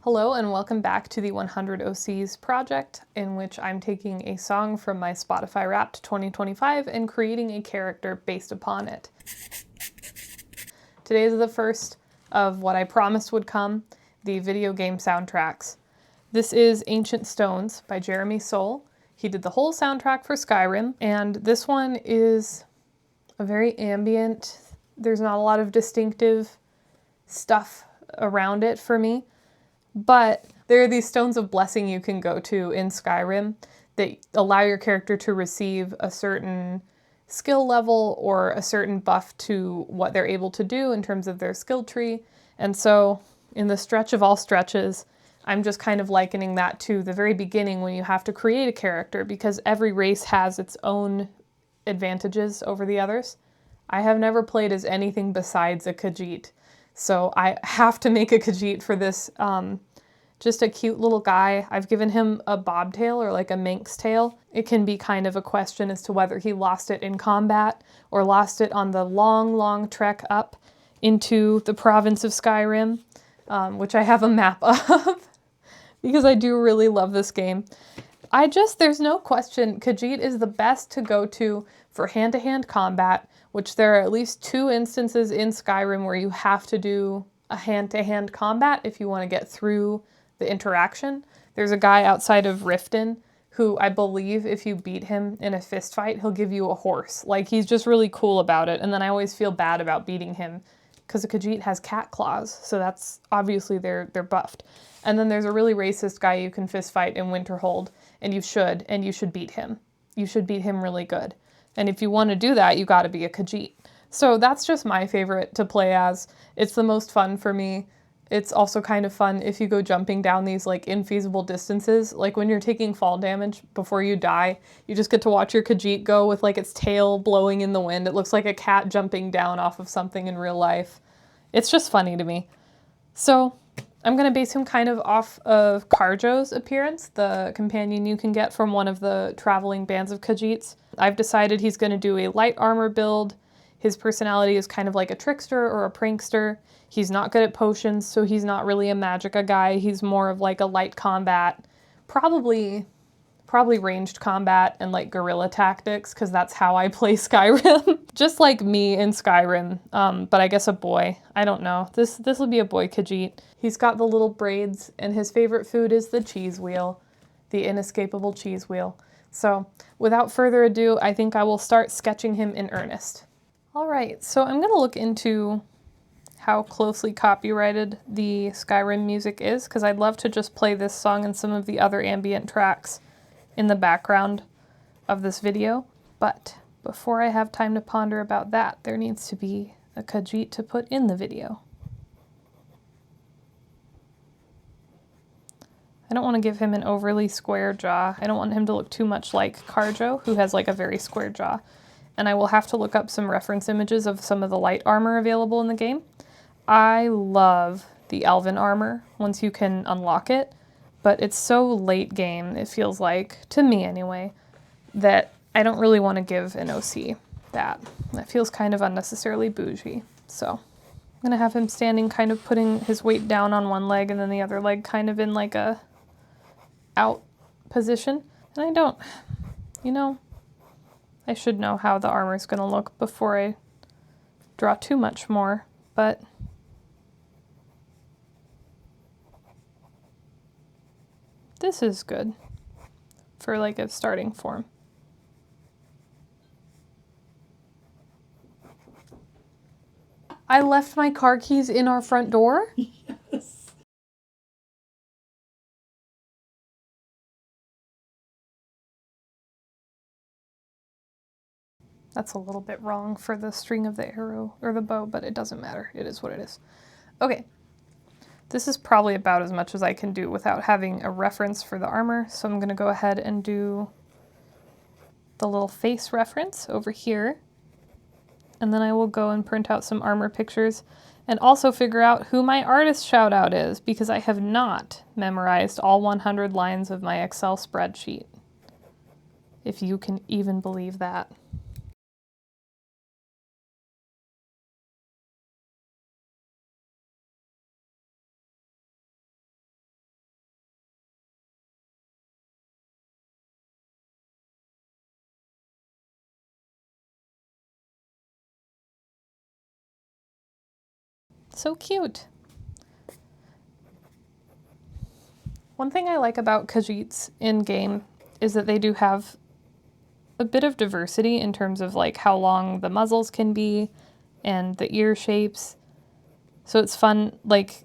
Hello and welcome back to the 100 OCs project, in which I'm taking a song from my Spotify Wrapped 2025 and creating a character based upon it. Today is the first of what I promised would come, the video game soundtracks. This is Ancient Stones by Jeremy Soule. He did the whole soundtrack for Skyrim, and this one is a very ambient, there's not a lot of distinctive stuff around it for me. But there are these stones of blessing you can go to in Skyrim that allow your character to receive a certain skill level or a certain buff to what they're able to do in terms of their skill tree. And so in the stretch of all stretches, I'm just kind of likening that to the very beginning when you have to create a character, because every race has its own advantages over the others. I have never played as anything besides a Khajiit. So I have to make a Khajiit for this, just a cute little guy. I've given him a bobtail or like a Manx tail. It can be kind of a question as to whether he lost it in combat or lost it on the long, long trek up into the province of Skyrim, which I have a map of because I do really love this game. There's no question, Khajiit is the best to go to for hand-to-hand combat, which there are at least 2 instances in Skyrim where you have to do a hand-to-hand combat if you want to get through the interaction. There's a guy outside of Riften who I believe if you beat him in a fist fight, he'll give you a horse. Like, he's just really cool about it. And then I always feel bad about beating him because a Khajiit has cat claws, so that's obviously they're buffed. And then there's a really racist guy you can fist fight in Winterhold, and you should beat him. You should beat him really good. And if you want to do that, you got to be a Khajiit. So that's just my favorite to play as. It's the most fun for me. It's also kind of fun if you go jumping down these like infeasible distances. Like when you're taking fall damage before you die, you just get to watch your Khajiit go with like its tail blowing in the wind. It looks like a cat jumping down off of something in real life. It's just funny to me. So I'm going to base him kind of off of Karjo's appearance, the companion you can get from one of the traveling bands of Khajiits. I've decided he's going to do a light armor build. His personality is kind of like a trickster or a prankster. He's not good at potions, so he's not really a magicka guy. He's more of like a light combat, probably ranged combat and like guerrilla tactics, because that's how I play Skyrim. Just like me in Skyrim, but I guess a boy. I don't know. This will be a boy Khajiit. He's got the little braids, and his favorite food is the cheese wheel, the inescapable cheese wheel. So without further ado, I think I will start sketching him in earnest. All right, so I'm gonna look into how closely copyrighted the Skyrim music is, because I'd love to just play this song and some of the other ambient tracks in the background of this video. But before I have time to ponder about that, there needs to be a Khajiit to put in the video. I don't want to give him an overly square jaw. I don't want him to look too much like Karjo, who has like a very square jaw. And I will have to look up some reference images of some of the light armor available in the game. I love the elven armor once you can unlock it, but it's so late game, it feels like, to me anyway, that I don't really want to give an OC that. That feels kind of unnecessarily bougie. So I'm going to have him standing, kind of putting his weight down on one leg and then the other leg kind of in like a out position. And I don't, I should know how the armor is going to look before I draw too much more, but this is good for like a starting form. I left my car keys in our front door? Yes. That's a little bit wrong for the string of the arrow or the bow, but it doesn't matter. It is what it is. Okay. This is probably about as much as I can do without having a reference for the armor, so I'm going to go ahead and do the little face reference over here. And then I will go and print out some armor pictures and also figure out who my artist shout out is, because I have not memorized all 100 lines of my Excel spreadsheet. If you can even believe that. So cute. One thing I like about Khajiits in-game is that they do have a bit of diversity in terms of like how long the muzzles can be and the ear shapes. So it's fun, like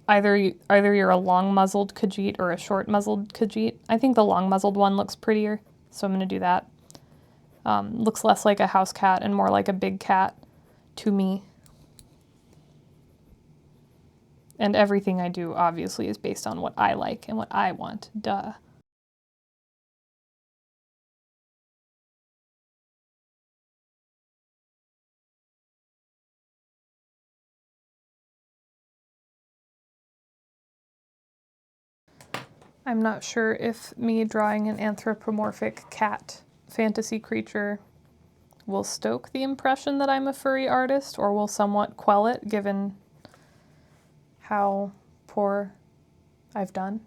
either you're a long-muzzled Khajiit or a short-muzzled Khajiit. I think the long-muzzled one looks prettier, so I'm going to do that. Looks less like a house cat and more like a big cat to me. And everything I do, obviously, is based on what I like and what I want. Duh. I'm not sure if me drawing an anthropomorphic cat fantasy creature will stoke the impression that I'm a furry artist or will somewhat quell it given how poor I've done.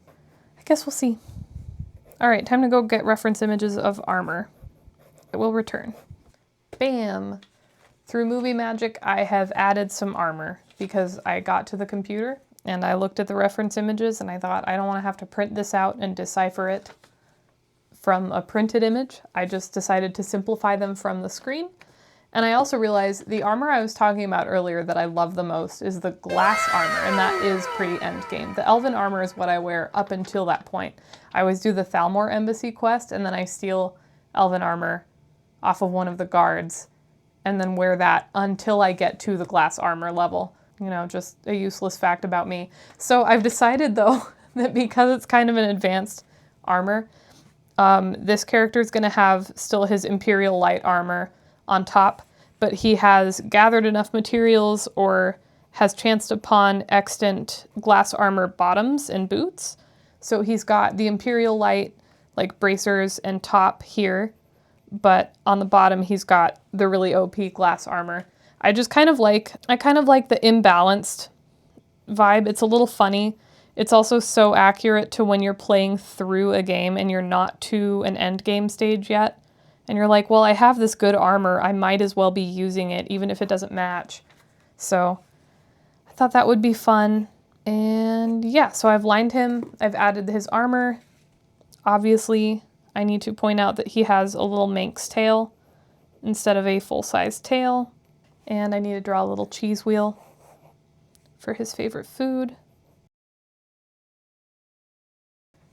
I guess we'll see. All right, time to go get reference images of armor. It will return. Bam! Through movie magic, I have added some armor because I got to the computer and I looked at the reference images and I thought, I don't want to have to print this out and decipher it from a printed image. I just decided to simplify them from the screen. And I also realized the armor I was talking about earlier that I love the most is the glass armor, and that is pretty endgame. The elven armor is what I wear up until that point. I always do the Thalmor Embassy quest, and then I steal elven armor off of one of the guards, and then wear that until I get to the glass armor level. You know, just a useless fact about me. So I've decided, though, that because it's kind of an advanced armor, this character is going to have still his Imperial Light armor on top, but he has gathered enough materials or has chanced upon extant glass armor bottoms and boots. So he's got the Imperial Light, like bracers and top here, but on the bottom he's got the really OP glass armor. I kind of like the imbalanced vibe. It's a little funny. It's also so accurate to when you're playing through a game and you're not to an end game stage yet. And you're like, well, I have this good armor. I might as well be using it, even if it doesn't match. So I thought that would be fun. And yeah, so I've lined him. I've added his armor. Obviously, I need to point out that he has a little Manx tail instead of a full-size tail. And I need to draw a little cheese wheel for his favorite food.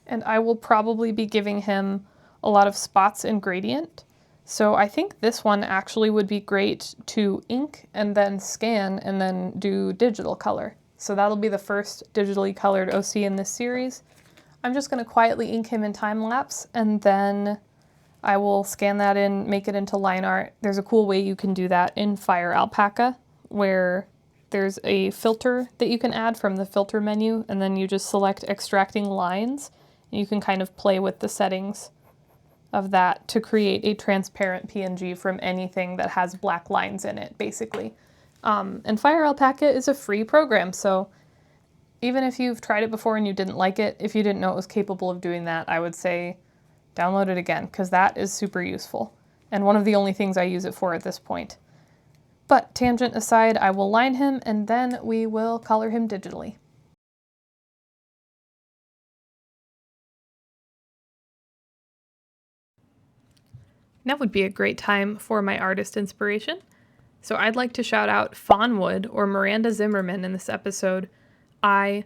And I will probably be giving him a lot of spots and gradient. So I think this one actually would be great to ink and then scan and then do digital color. So that'll be the first digitally colored OC in this series. I'm just going to quietly ink him in time lapse and then I will scan that in, make it into line art. There's a cool way you can do that in Fire Alpaca where there's a filter that you can add from the filter menu and then you just select extracting lines. You can kind of play with the settings of that to create a transparent PNG from anything that has black lines in it, basically. And Fire Alpaca is a free program, so even if you've tried it before and you didn't like it, if you didn't know it was capable of doing that, I would say download it again, because that is super useful. And one of the only things I use it for at this point. But tangent aside, I will line him and then we will color him digitally. Now would be a great time for my artist inspiration. So I'd like to shout out Fawnwood or Miranda Zimmerman in this episode. I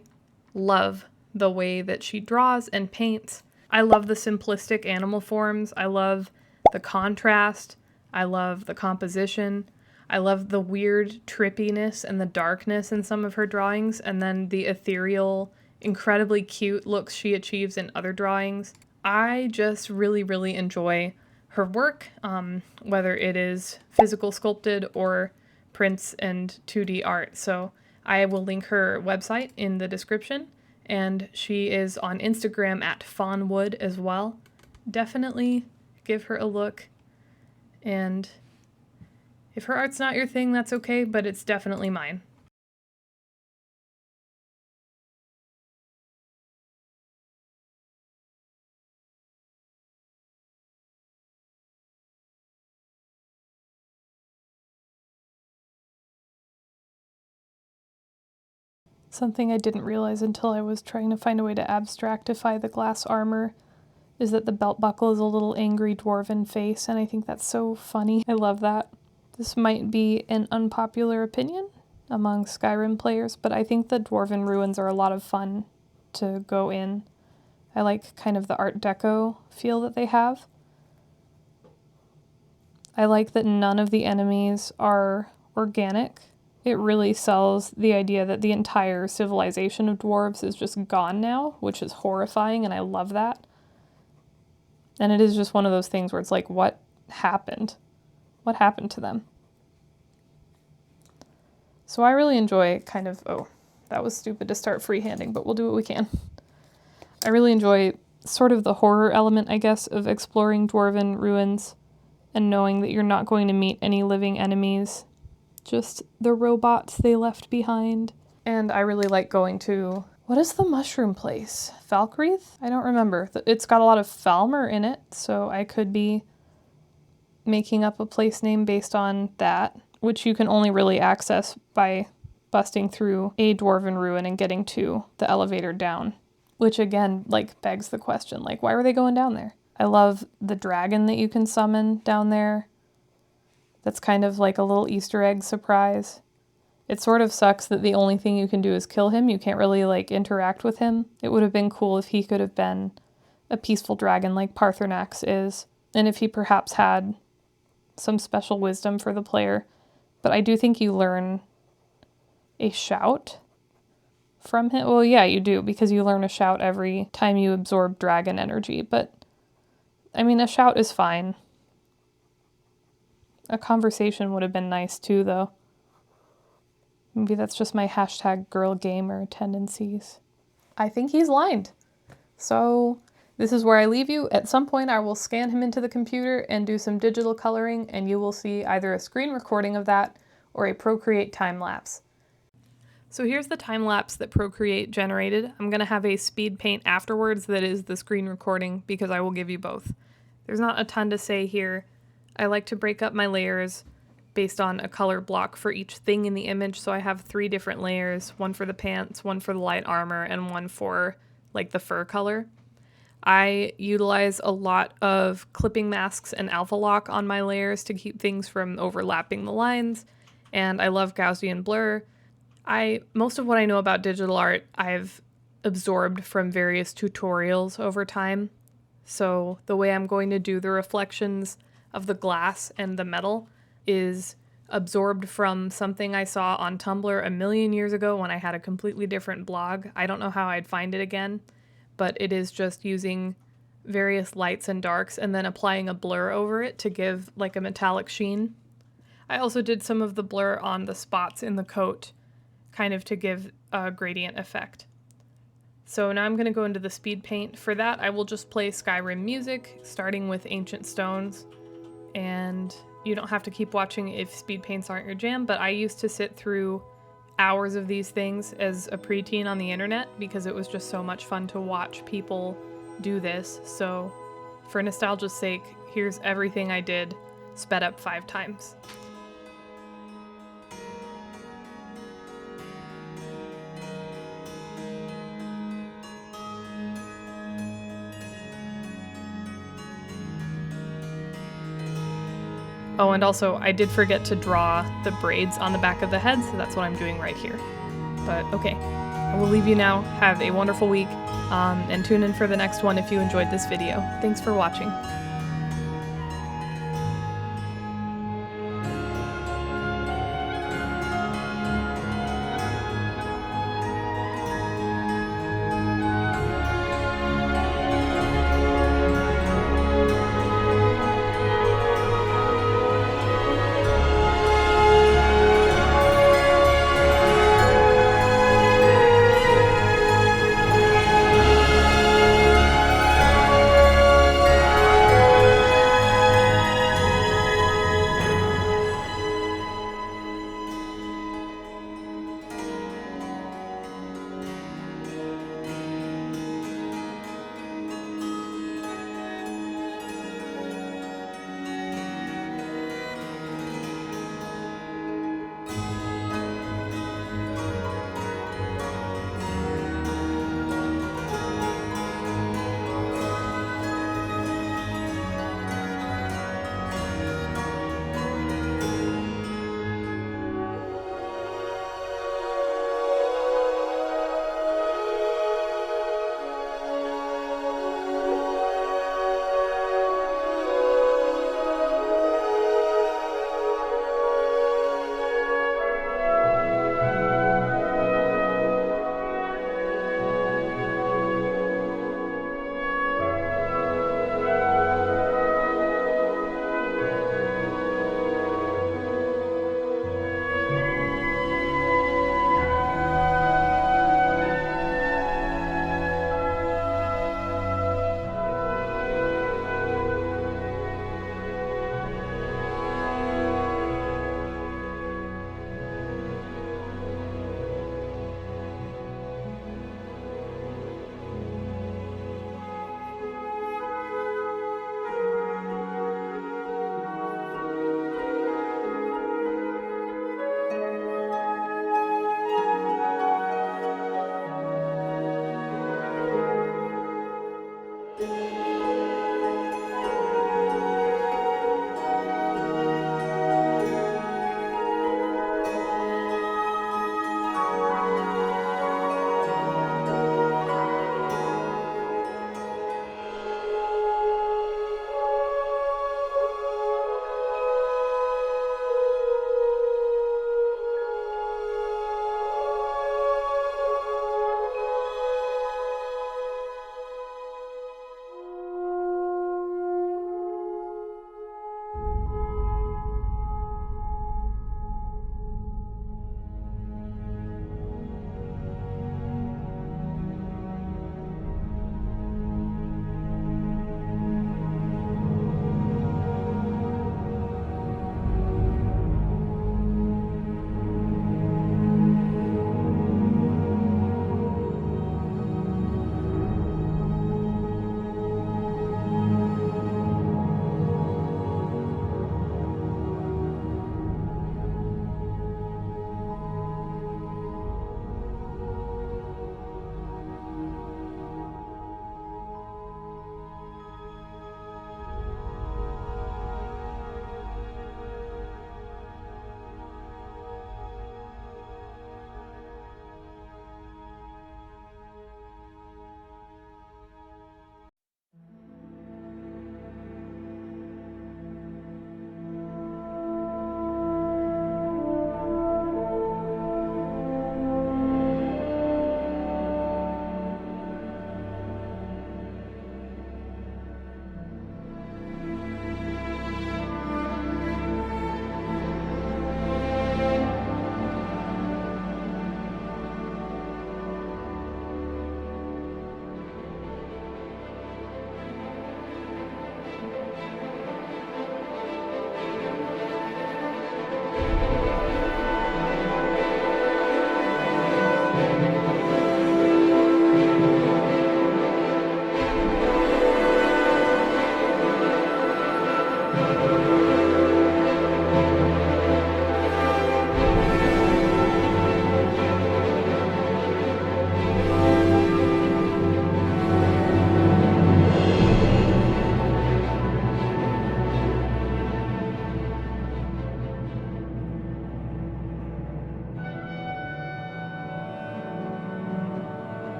love the way that she draws and paints. I love the simplistic animal forms. I love the contrast. I love the composition. I love the weird trippiness and the darkness in some of her drawings, and then the ethereal, incredibly cute looks she achieves in other drawings. I just really, really enjoy her work, whether it is physical sculpted or prints and 2D art. So I will link her website in the description, and she is on Instagram at Fawnwood as well. Definitely give her a look, and if her art's not your thing, that's okay, but it's definitely mine. Something I didn't realize until I was trying to find a way to abstractify the glass armor is that the belt buckle is a little angry dwarven face, and I think that's so funny. I love that. This might be an unpopular opinion among Skyrim players, but I think the dwarven ruins are a lot of fun to go in. I like kind of the Art Deco feel that they have. I like that none of the enemies are organic. It really sells the idea that the entire civilization of dwarves is just gone now, which is horrifying, and I love that. And it is just one of those things where it's like, what happened? What happened to them? So I really enjoy kind of, oh, that was stupid to start freehanding, but we'll do what we can. I really enjoy sort of the horror element, I guess, of exploring dwarven ruins and knowing that you're not going to meet any living enemies, just the robots they left behind. And I really like going to, what is the mushroom place? Falkreath? I don't remember. It's got a lot of Falmer in it, so I could be making up a place name based on that, which you can only really access by busting through a dwarven ruin and getting to the elevator down. Which again, like, begs the question, like, why were they going down there? I love the dragon that you can summon down there. That's kind of like a little Easter egg surprise. It sort of sucks that the only thing you can do is kill him. You can't really, like, interact with him. It would have been cool if he could have been a peaceful dragon like Parthenax is, and if he perhaps had some special wisdom for the player. But I do think you learn a shout from him. Well, yeah, you do, because you learn a shout every time you absorb dragon energy, but I mean, a shout is fine. A conversation would have been nice too, though. Maybe that's just my hashtag girl gamer tendencies. I think he's lined. So this is where I leave you. At some point I will scan him into the computer and do some digital coloring, and you will see either a screen recording of that or a Procreate time lapse. So here's the time lapse that Procreate generated. I'm going to have a speed paint afterwards that is the screen recording, because I will give you both. There's not a ton to say here. I like to break up my layers based on a color block for each thing in the image, so I have 3 different layers, one for the pants, one for the light armor, and one for like the fur color. I utilize a lot of clipping masks and alpha lock on my layers to keep things from overlapping the lines, and I love Gaussian blur. Most of what I know about digital art I've absorbed from various tutorials over time. So the way I'm going to do the reflections of the glass and the metal is absorbed from something I saw on Tumblr a million years ago when I had a completely different blog. I don't know how I'd find it again, but it is just using various lights and darks and then applying a blur over it to give like a metallic sheen. I also did some of the blur on the spots in the coat, kind of to give a gradient effect. So now I'm going to go into the speed paint. For that, I will just play Skyrim music, starting with Ancient Stones, and you don't have to keep watching if speed paints aren't your jam, but I used to sit through hours of these things as a preteen on the internet because it was just so much fun to watch people do this. So for nostalgia's sake, here's everything I did sped up 5 times. Oh, and also, I did forget to draw the braids on the back of the head, so that's what I'm doing right here. But okay, I will leave you now. Have a wonderful week, and tune in for the next one if you enjoyed this video. Thanks for watching.